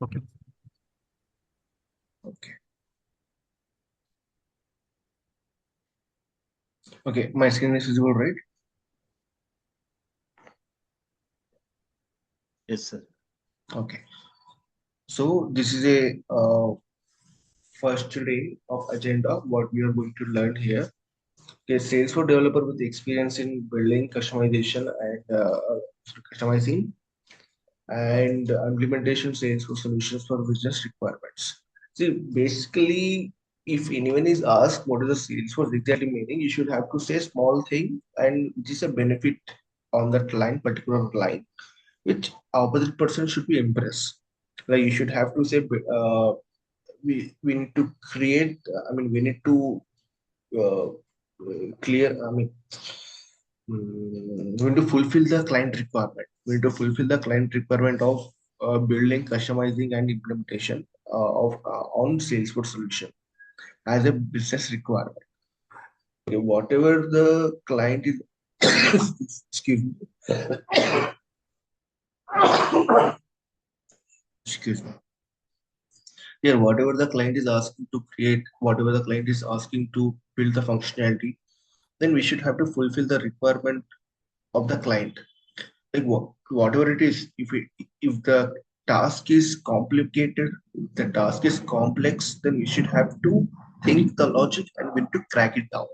Okay. Okay. Okay, my screen is visible, right? Yes, sir. Okay. So this is a first day of agenda. What we are going to learn here. Okay, Salesforce developer with experience in building, customization, and customizing and implementation Salesforce solutions for business requirements. See, basically, if anyone is asked what is the Salesforce exactly meaning, you should have to say small thing and this is a benefit on that line, particular line, which opposite person should be impressed. Like you should have to say, we need to create. We need to uh, clear. We need to fulfill the client requirement. We need to fulfill the client requirement of building, customizing, and implementation of on Salesforce solution as a business requirement. Okay, whatever the client is, excuse me, excuse me. Yeah, whatever the client is asking to create, whatever the client is asking to build the functionality, then we should have to fulfill the requirement of the client. Like whatever it is, if the task is complicated, if the task is complex, then we should have to think the logic and we need to crack it down.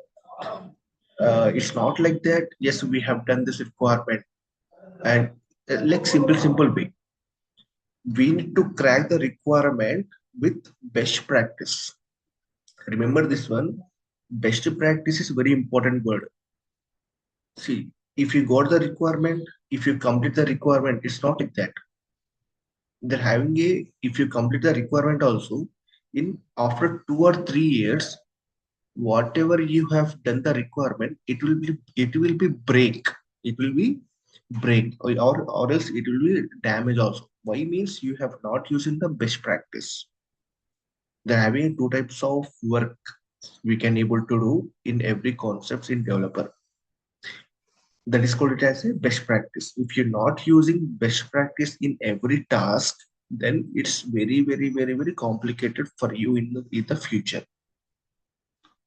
It's not like that. Yes, we have done this requirement, and like simple way. We need to crack the requirement with best practice. Remember this one. Best practice is very important word. See, if you got the requirement, if you complete the requirement, it's not like that. They're having a, if you complete the requirement also, in after 2 or 3 years, whatever you have done the requirement, it will be break. It will be break or else it will be damage also. Why means you have not using the best practice. They're having two types of work we can able to do in every concepts in developer. That is called it as a best practice. If you're not using best practice in every task, then it's very complicated for you in the future.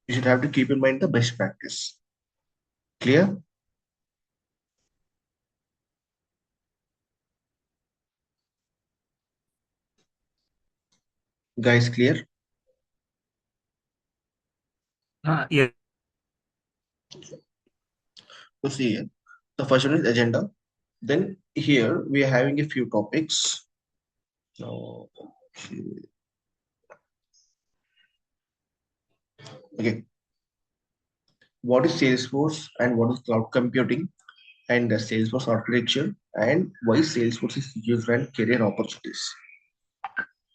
You should have to keep in mind the best practice. Clear? Guys, clear? Yeah. So see here, the first one is agenda. Then here we are having a few topics. So, okay, what is Salesforce and what is cloud computing and the Salesforce architecture and why Salesforce is used and career opportunities.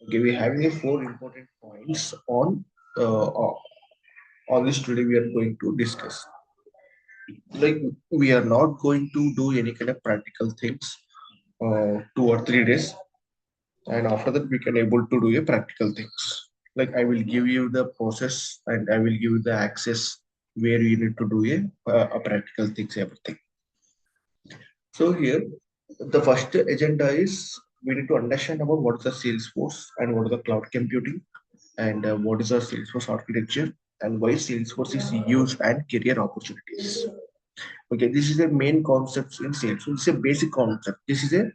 Okay, we're having a four important points on this today we are going to discuss. Like we are not going to do any kind of practical things 2 or 3 days, and after that we can able to do a practical things. Like I will give you the process and I will give you the access where you need to do a practical things everything. So here the first agenda is we need to understand about what is the Salesforce and what is the cloud computing and what is the Salesforce architecture and why Salesforce is used and career opportunities. Okay, this is the main concepts in Salesforce. It's a basic concept. This is a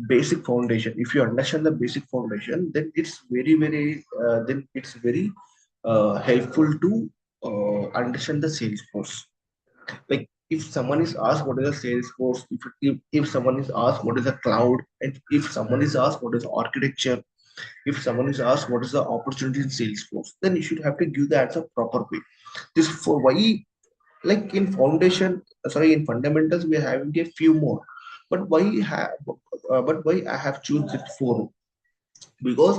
basic foundation. If you understand the basic foundation, then it's very helpful to understand the Salesforce. Like if someone is asked what is a Salesforce, if someone is asked what is a cloud, and if someone is asked what is architecture, if someone is asked what is the opportunity in Salesforce, then you should have to give the answer proper way. This for why, like in foundation, sorry, in fundamentals we are having a few more, but why I have choose it four? Because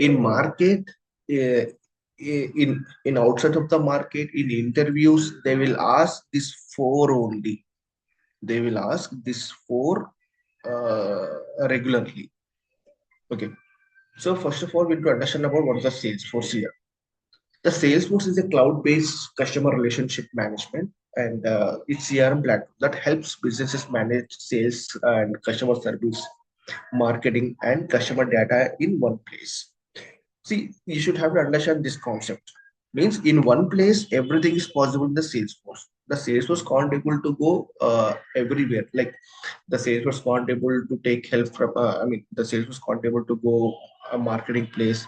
in market, uh, in outside of the market, in interviews, they will ask this four only. They will ask this four regularly. Okay. So first of all, we need to understand about what is the Salesforce here. The Salesforce is a cloud-based customer relationship management and it's CRM platform that helps businesses manage sales and customer service marketing, and customer data in one place. See, you should have to understand this concept. Means in one place, everything is possible in the Salesforce. The Salesforce can't able to go everywhere. Like the Salesforce can't able to take help from. The Salesforce can't able to go a marketing place.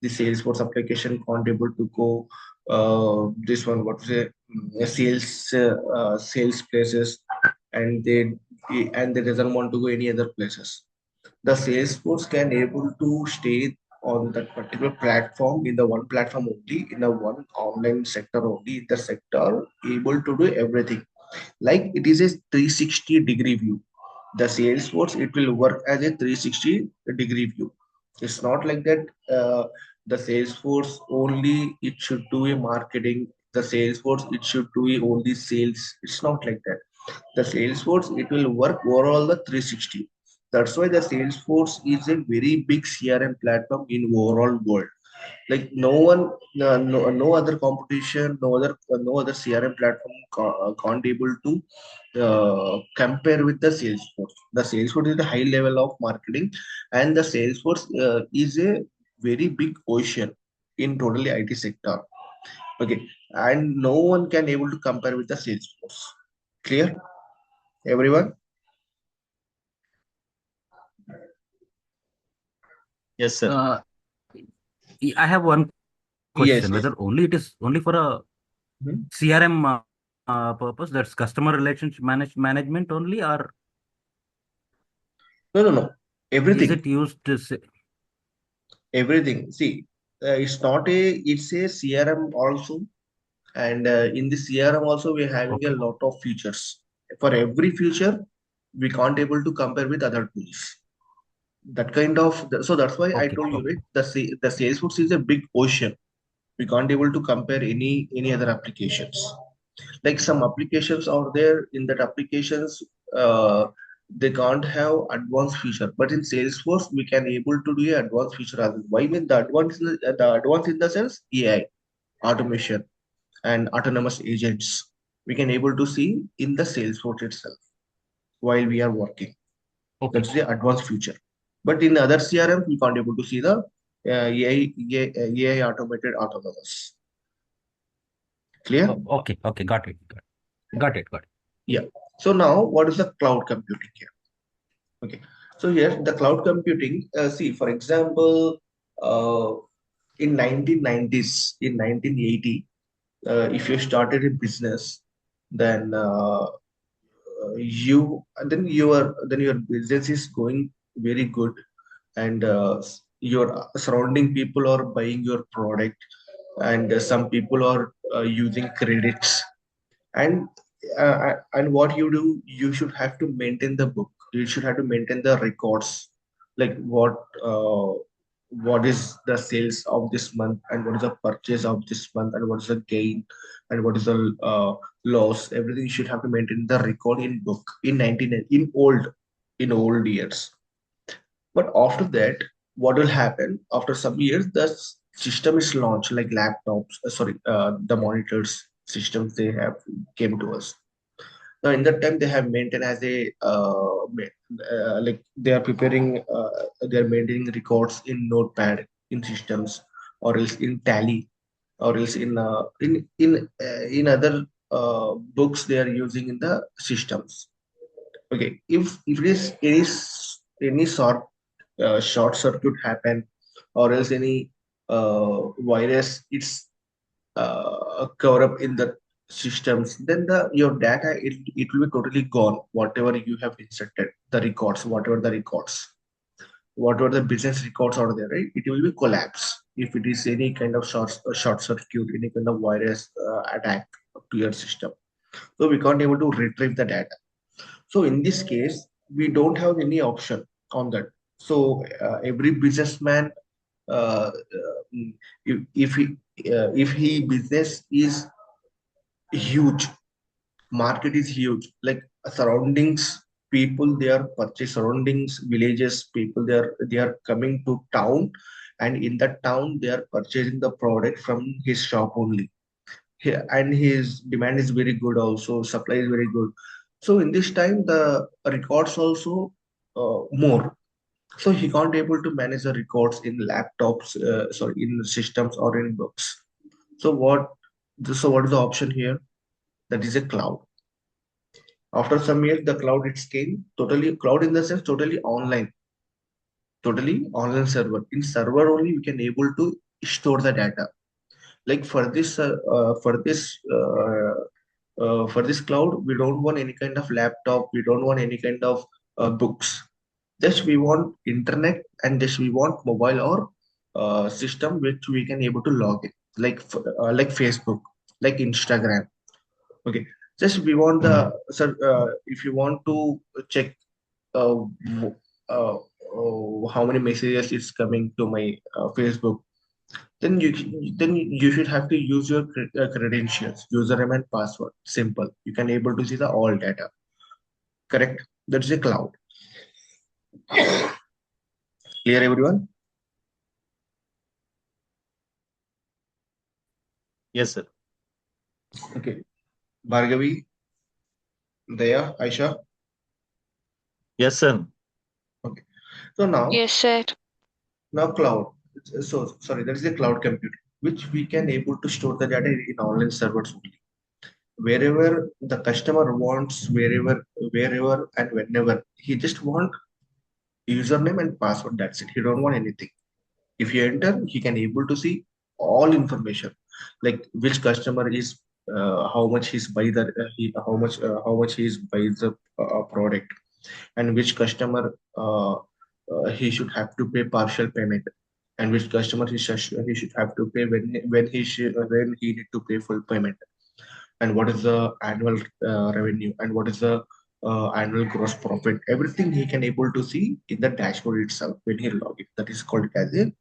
The Salesforce application can't able to go this one. What is it? Sales places, and they doesn't want to go any other places. The Salesforce can able to stay on that particular platform in the one platform only, in a one online sector only, in the sector able to do everything. Like it is a 360-degree view. The Salesforce, it will work as a 360-degree view. It's not like that. The Salesforce only it should do a marketing. The Salesforce it should do a only sales. It's not like that. The Salesforce it will work overall the 360. That's why the Salesforce is a very big CRM platform in overall world. Like no one, no other competition, no other CRM platform can't able to compare with the Salesforce. The Salesforce is the high level of marketing, and the Salesforce is a very big ocean in totally IT sector. Okay, and no one can able to compare with the Salesforce. Clear, everyone? Yes, sir. I have one Yes, question, yes. whether only it is only for a Mhm. CRM purpose, that's customer relationship management only, or No, no, no. is Everything, it used to say, everything. See, it's not a, it's a CRM also, and in the CRM also we're having a okay, lot of features. For every feature, we can't able to compare with other tools. That kind of, so that's why I okay, told you, okay, right? The Salesforce is a big ocean. We can't able to compare any other applications. Like some applications are there in that applications, uh, they can't have advanced feature, but in Salesforce we can able to do a advanced feature as well. Why mean the advanced in the sense AI, automation, and autonomous agents we can able to see in the Salesforce itself while we are working. okay, That's the advanced feature. But in other CRM, we can't able to see the AI automated autonomous. Clear? okay, okay, got it. Yeah. So now, what is the cloud computing here? Okay. So here, the cloud computing. See, for example, uh, in 1990s, in 1980, if you started a business, then your business is going very good, and your surrounding people are buying your product, and some people are using credits, and what you do, you should have to maintain the book, you should have to maintain the records, like what is the sales of this month, and what is the purchase of this month, and what is the gain, and what is the loss. Everything you should have to maintain the record in book in 19 in old years. But after that, what will happen after some years? The system is launched, like laptops, the monitors systems they have came to us. Now, in that time, they have maintained as a like they are preparing, they are maintaining records in Notepad in systems, or else in Tally, or else in other books they are using in the systems. Okay, if it is any short circuit happen, or else any virus it's cover up in the systems, then the your data it will be totally gone. Whatever you have inserted, the records, whatever the business records are there, right? It will be collapse if it is any kind of short circuit, any kind of virus attack to your system. So we can't able to retrieve the data. So in this case, we don't have any option on that. So every businessman, if he business is huge, market is huge, like surroundings, people they are purchase surroundings, villages, people they are coming to town, and in that town they are purchasing the product from his shop only. And his demand is very good also, supply is very good. So in this time the records also more. So he can't able to manage the records in laptops, in systems or in books. So what is the option here? That is a cloud. After some years, the cloud it came totally cloud in the sense totally online server. In server only we can able to store the data. Like for this cloud, we don't want any kind of laptop. We don't want any kind of books. Just we want internet and just we want mobile or system which we can able to log in, like Facebook, like Instagram. Okay, just we want the sir. If you want to check uh, w- how many messages is coming to my Facebook, then you should have to use your credentials, username and password. Simple. You can able to see the all data. Correct. That's a cloud. Clear, everyone? Yes, sir. Okay. Bhargavi, Daya, Aisha. Yes, sir. Okay. So Yes, sir. now cloud. So sorry, that is the cloud computing, which we can able to store the data in online servers only. Wherever the customer wants, wherever and whenever he just want username and password. That's it. He don't want anything. If you enter, he can able to see all information, like which customer is, how much he's buy the, how much he's buy the product, and which customer he should have to pay partial payment, and which customer he should have to pay when he need to pay full payment, and what is the annual revenue, and what is the annual gross profit. Everything he can able to see in the dashboard itself when he log in. That is called as a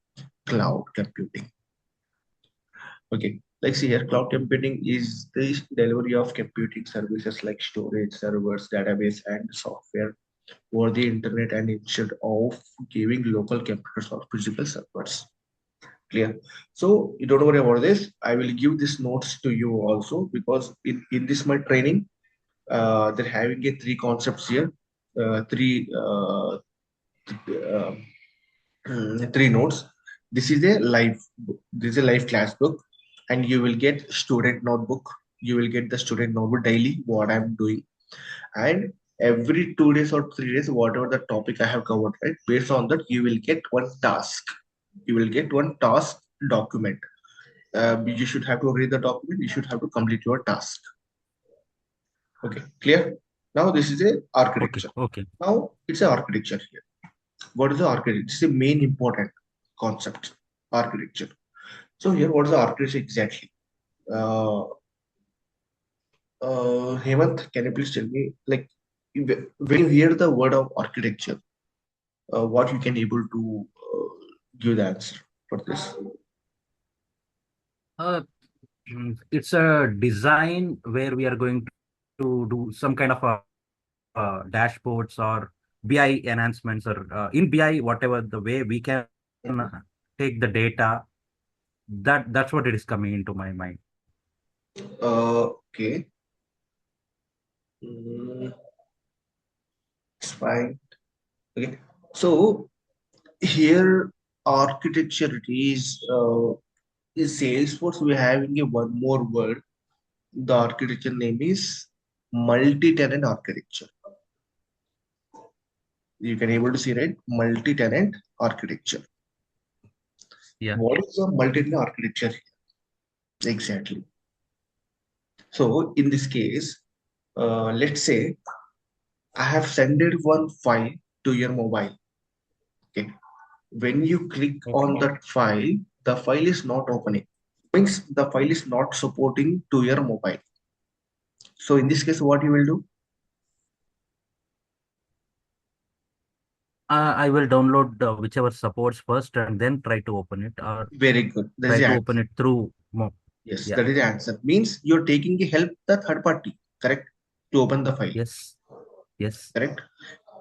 cloud computing. Okay, like see here, cloud computing is the delivery of computing services like storage, servers, database, and software over the internet, and instead of giving local computers or physical servers. Clear? So you don't worry about this. I will give these notes to you also, because in this my training, they're having a three concepts here, three uh, three notes. This is a live book. This is a live class book, and you will get student notebook. You will get the student notebook daily, what I'm doing, and every 2 days or 3 days, whatever the topic I have covered, right? Based on that, you will get one task. You will get one task document. You should have to read the document. You should have to complete your task. Okay, clear? Now this is a architecture. Okay. Now it's an architecture here. What is the architecture? It's the main important concept, architecture. So here, what is the architecture exactly? Uh, Hemant, can you please tell me, like, when you hear the word of architecture, what you can able to give the answer for this? Uh, it's a design where we are going to do some kind of dashboards or BI enhancements, or in BI, whatever the way we can take the data. That's what it is coming into my mind. Okay. Mm, it's fine. Okay. So here, architecture it is Salesforce. We're having a one more word. The architecture name is multi-tenant architecture. You can able to see, right? Multi-tenant architecture. Yeah. What is a multi-tenant architecture here? Exactly. So in this case, let's say I have sent one file to your mobile. Okay. When you click on that file, the file is not opening. Means the file is not supporting to your mobile. So in this case, what you will do? I will download whichever supports first and then try to open it, or Very good. That's try the to answer. open it through Yes, Yeah. that is the answer. Means you're taking the help the third party, correct? To open the file. Yes. Yes. Correct?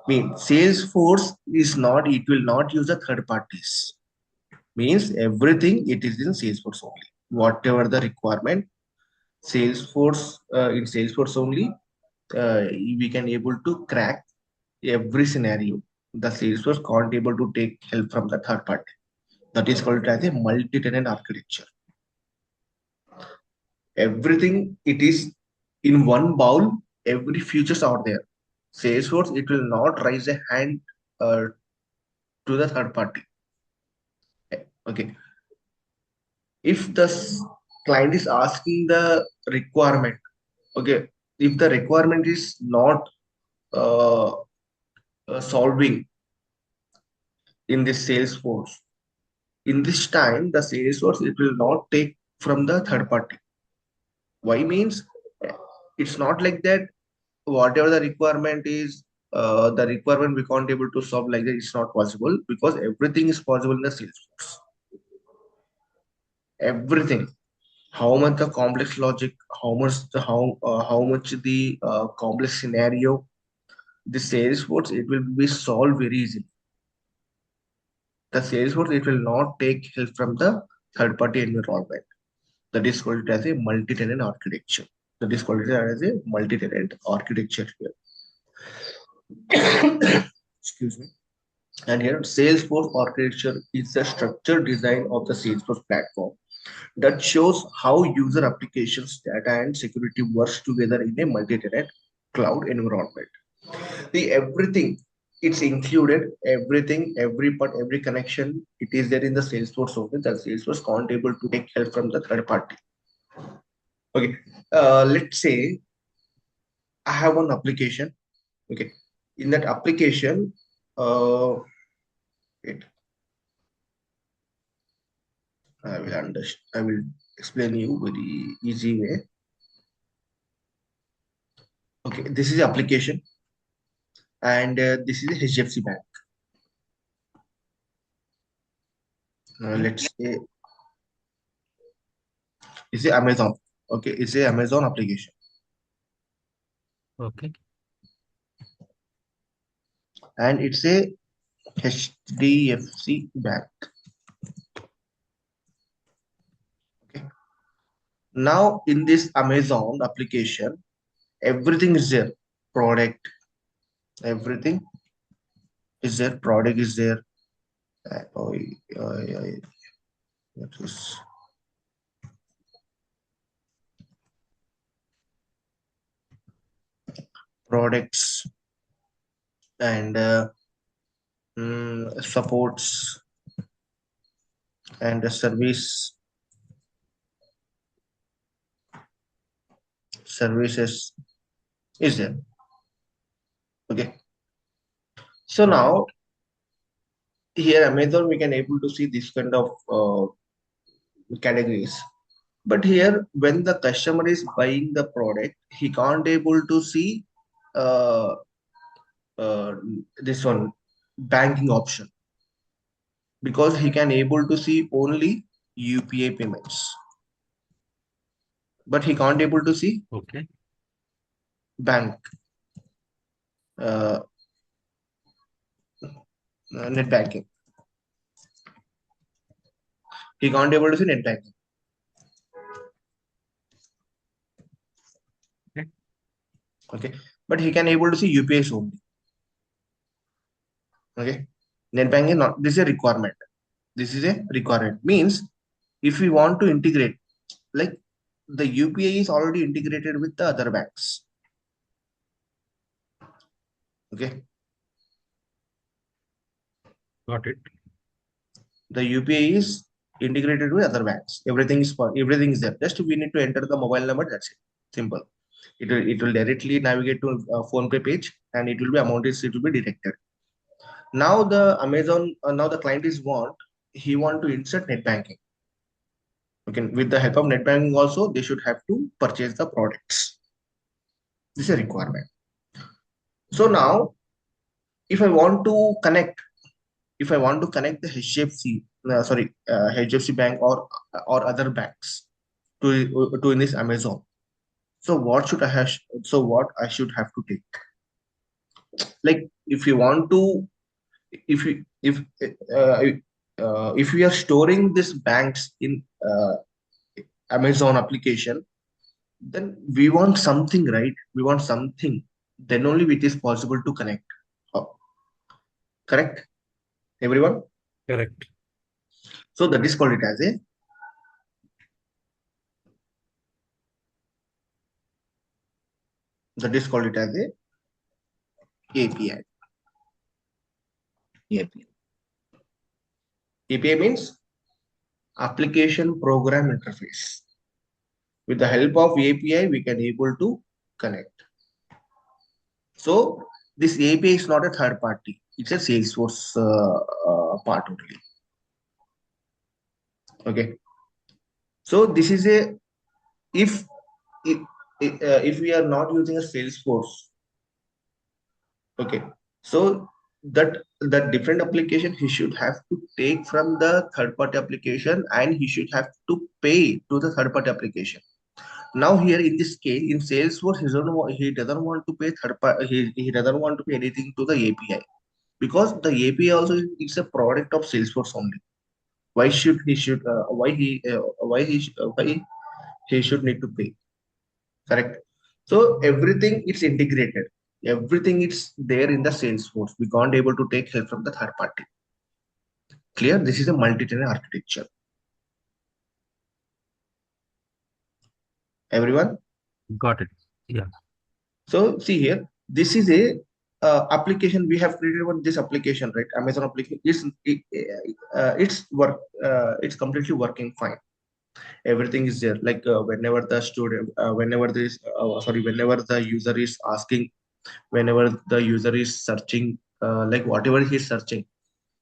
Means Salesforce is not, it will not use the third parties. Means everything it is in Salesforce only. Whatever the requirement, Salesforce in Salesforce only, we can able to crack every scenario. the Salesforce can't able to take help from the third party. That is called as a multi-tenant architecture. Everything it is in one bowl, every features are there. Salesforce, it will not raise a hand to the third party. Okay. If the client is asking the requirement, okay, if the requirement is not uh, solving in this Salesforce, in this time, the Salesforce, it will not take from the third party. Why means it's not like that. Whatever the requirement is, the requirement we can't able to solve like that. It's not possible because everything is possible in the Salesforce. Everything. How much the complex logic, how much the complex scenario, the Salesforce it will be solved very easily. The Salesforce it will not take help from the third party environment. That is called as a multi-tenant architecture. That is called as a multi-tenant architecture here. Excuse me. And here, Salesforce architecture is the structured design of the Salesforce platform that shows how user applications, data, and security works together in a multi-tenant cloud environment. The everything it's included, everything, every part, every connection, it is there in the Salesforce only. That Salesforce can't able to take help from the third party. Okay, let's say I have one application. Okay, in that application, wait, I will explain you very easy way. Okay, this is the application, and this is a HDFC Bank. Let's say it's a Amazon. Okay, it's a Amazon application, Okay. and it's a HDFC Bank. Okay. Now in this Amazon application, everything is there. Product, everything is there. Product is there. What is products and supports and services is there. Okay. So now here Amazon we can able to see this kind of categories. But here when the customer is buying the product, he can't able to see uh, this one banking option because he can able to see only UPI payments, but he can't able to see Okay. bank uh, net banking. He can't able to see net banking. Okay, but he can able to see UPIs only. Okay, net banking not. This is a requirement. This is a requirement. Means if we want to integrate, like the UPI is already integrated with the other banks. Okay. Got it. The UPI is integrated with other banks. Everything is there. Just we need to enter the mobile number. That's it. Simple. It will directly navigate to a PhonePe page, and it will be detected. Now the Amazon now the client he want to insert net banking. Okay, with the help of net banking also they should have to purchase the products. This is a requirement. So now if I want to connect the HDFC HDFC Bank or other banks to in this Amazon. So what should I have? So what I should have to take? Like if you want to, if you if we are storing these banks in Amazon application, then we want something, right? We want something. Then only it is possible to connect. Correct, everyone? Correct. So that is called it as a API. API. API means application program interface. With the help of API, we can able to connect. So this API is not a third party. It's a Salesforce part only. Okay. So this is a if if, if we are not using a Salesforce, okay. So that different application he should have to take from the third party application, and he should have to pay to the third party application. Now here in this case in Salesforce, he doesn't want to pay third party. He doesn't want to pay anything to the API, because the API also it's a product of Salesforce only. Why should he should why he should need to pay? Correct. So everything it's integrated. Everything is there in the Salesforce. We can't able to take help from the third party. Clear? This is a multi-tenant architecture. Everyone? Got it. Yeah. So see here, this is a application we have created on this application, right? Amazon application. It's completely working fine. Everything is there. Like whenever the student, whenever the user is asking, whenever the user is searching, like whatever he's searching,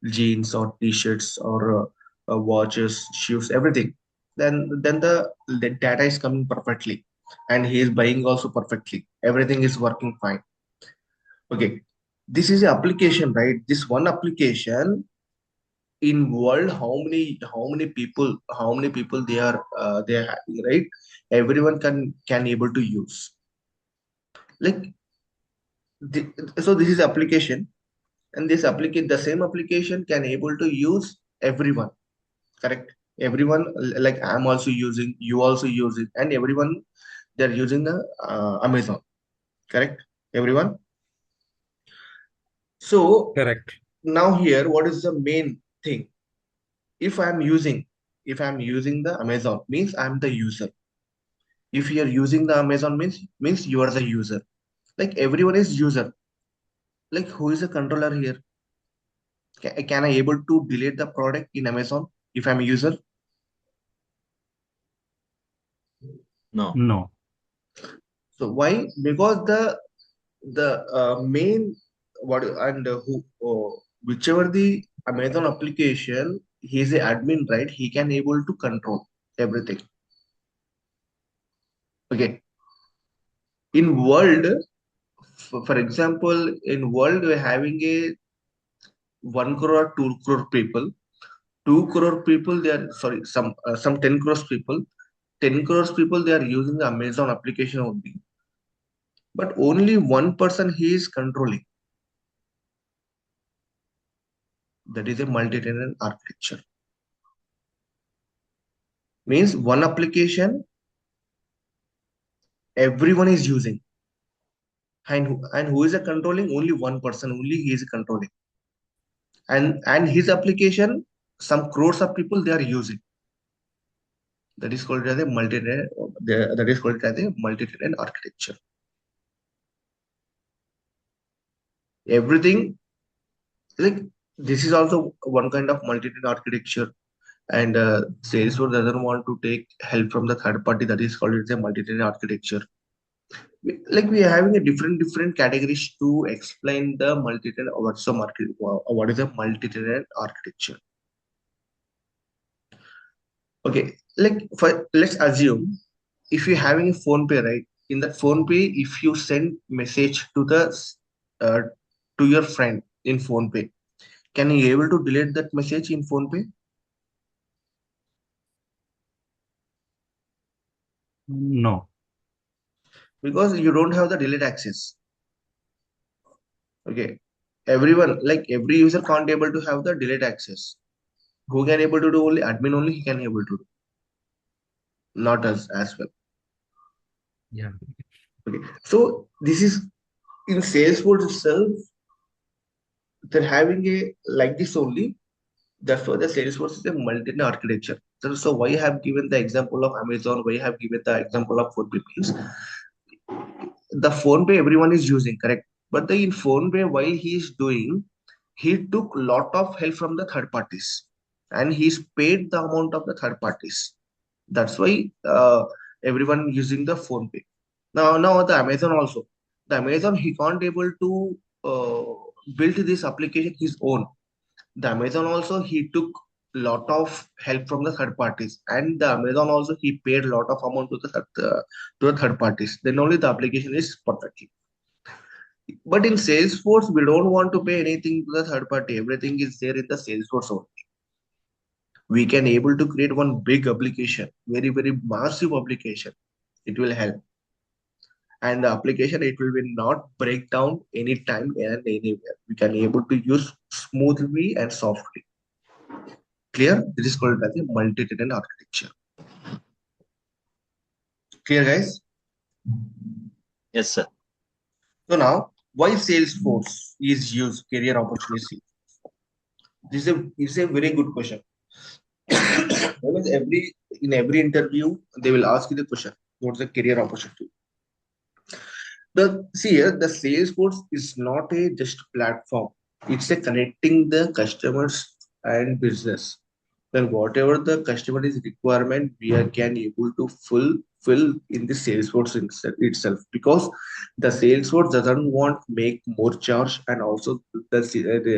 jeans or t-shirts or watches, shoes, everything, then the data is coming perfectly, and he is buying also perfectly. Everything is working fine. Okay, this is the application, right? This one application in world, how many people they are having, right? Everyone can able to use. Like so this is application, and this application, the same application can able to use everyone. Correct? Everyone, like I'm also using, you also use it, and everyone they're using the Amazon. Correct, everyone? So Correct. now here, what is the main thing? If I'm using, the Amazon, means I'm the user. If you're using the Amazon, means you are the user. Like everyone is user. Like who is the controller here? Can I able to delete the product in Amazon if I'm a user? No. No. So why? Because the main what and who whichever the Amazon application, he is a admin, right? He can able to control everything. Okay. In world, for example, in world we're having a 1 crore, 2 crore people. 2 crore people, they are sorry, some 10 crores people. 10 crores people, they are using the Amazon application only. But only one person he is controlling. That is a multi-tenant architecture. Means one application everyone is using, and who is a controlling? Only one person only he is controlling, and his application some crores of people they are using. That is called as a multi-tenant. That is called as a multi-tenant architecture. Everything, like this is also one kind of multi-tenant architecture, and Salesforce doesn't want to take help from the third party. That is called as a multi-tenant architecture. Like we are having a different categories to explain the multi-tenant. What is a multi-tenant architecture? Okay, like let's assume if you're having a phone pay, right? In that phone pay, if you send message to the uh, to your friend in phone pay, can you able to delete that message in phone pay? No. Because you don't have the delete access. Okay, everyone, like every user can't able to have the delete access. Who can able to do? Only admin only he can able to do, not us as well. Yeah. Okay, so this is in Salesforce itself. they're having a like this only. That's why the Salesforce is a multi architecture. So why I have given the example of Amazon, why I have given the example of PhonePe means the PhonePe everyone is using, correct? But the in PhonePe, while he is doing, he took lot of help from the third parties, and he's paid the amount of the third parties. That's why everyone using the PhonePe. Now the Amazon also, the Amazon he can't able to build this application his own. The Amazon also he took lot of help from the third parties, and the Amazon also he paid lot of amount to the third parties. Then only the application is perfect. But in Salesforce, we don't want to pay anything to the third party. Everything is there in the Salesforce only. We can able to create one big application, very, very massive application. It will help. And the application, it will be not break down anytime and anywhere. We can able to use smoothly and softly. Clear? This is called as a multi-tenant architecture. Clear, guys? Yes, sir. So now, why Salesforce is used career opportunity? This is a very good question. Because in every interview, they will ask you the question, what's the career opportunity? See here, the Salesforce is not a just platform. It's a connecting the customers and business. Then whatever the customer is requirement, we are can able to fulfill in the Salesforce itself, because the Salesforce doesn't want make more charge, and also Salesforce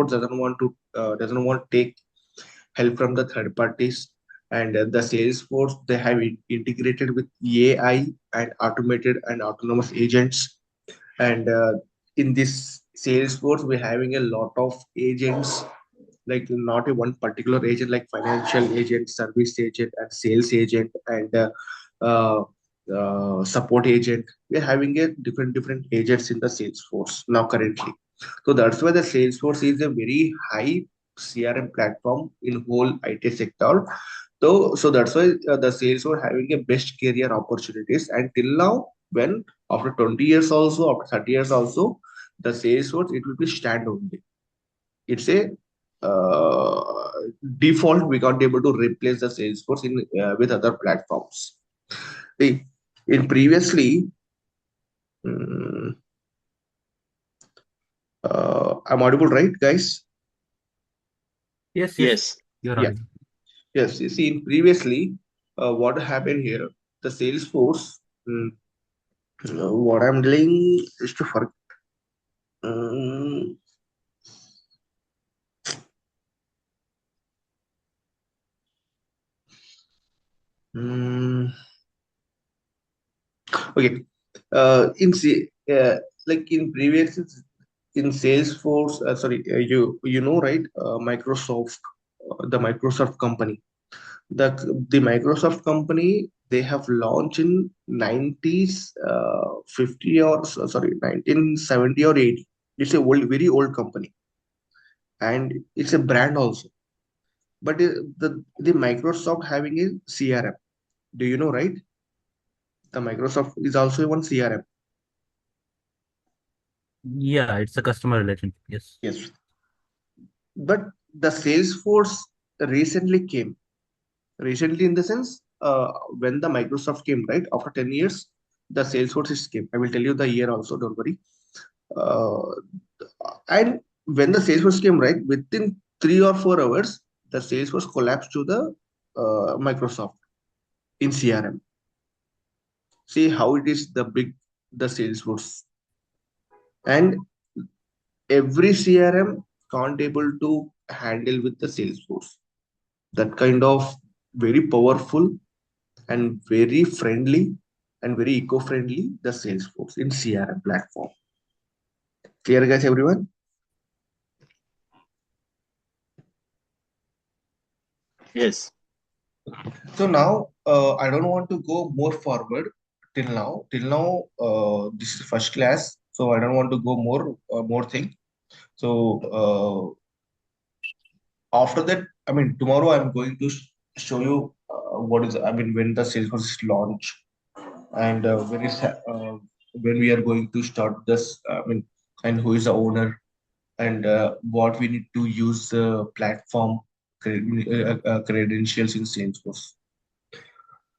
doesn't want take help from the third parties. And the Salesforce, they have integrated with AI and automated and autonomous agents. And in this Salesforce, we're having a lot of agents, like not a one particular agent, like financial agent, service agent, and sales agent, and uh, support agent. We're having a different agents in the Salesforce now currently. So that's why the Salesforce is a very high CRM platform in whole IT sector. So that's why the Salesforce having a best career opportunities. And till now, when after 20 years also, after 30 years also, the Salesforce it will be stand only. It's a uh, default. We can't able to replace the Salesforce in with other platforms. See, in previously, mm, I'm audible, right, guys? Yes, Yes. you're Yeah. audible. Yes. You see, in previously, what happened here? The Salesforce. What I'm doing is to forget. Um, mm, okay. Like in previous in Salesforce, sorry, you know, right? Microsoft, the Microsoft company. The the Microsoft company, they have launched in 90s, 50 or sorry 1970 or 80. It's a old, very old company, and it's a brand also. But the Microsoft having a CRM. Do you know, right? The Microsoft is also one CRM. Yeah, it's a customer relationship. Yes. Yes. But the Salesforce recently came. Recently, in the sense, when the Microsoft came, right? After 10 years, the Salesforce is came. I will tell you the year also, don't worry. Uh, and when the Salesforce came, right, within 3 or 4 hours, the Salesforce collapsed to the Microsoft in CRM. See how it is the big the Salesforce, and every CRM can't able to handle with the Salesforce. That kind of very powerful and very friendly and very eco-friendly the Salesforce in CRM platform. Clear, guys, everyone? Yes. So now I don't want to go more forward till now. Till now, this is first class, so I don't want to go more thing. So after that, I mean, tomorrow I'm going to show you what is, I mean, when the Salesforce is launched, and when we are going to start this, I mean, and who is the owner, and what we need to use the platform credentials in Salesforce.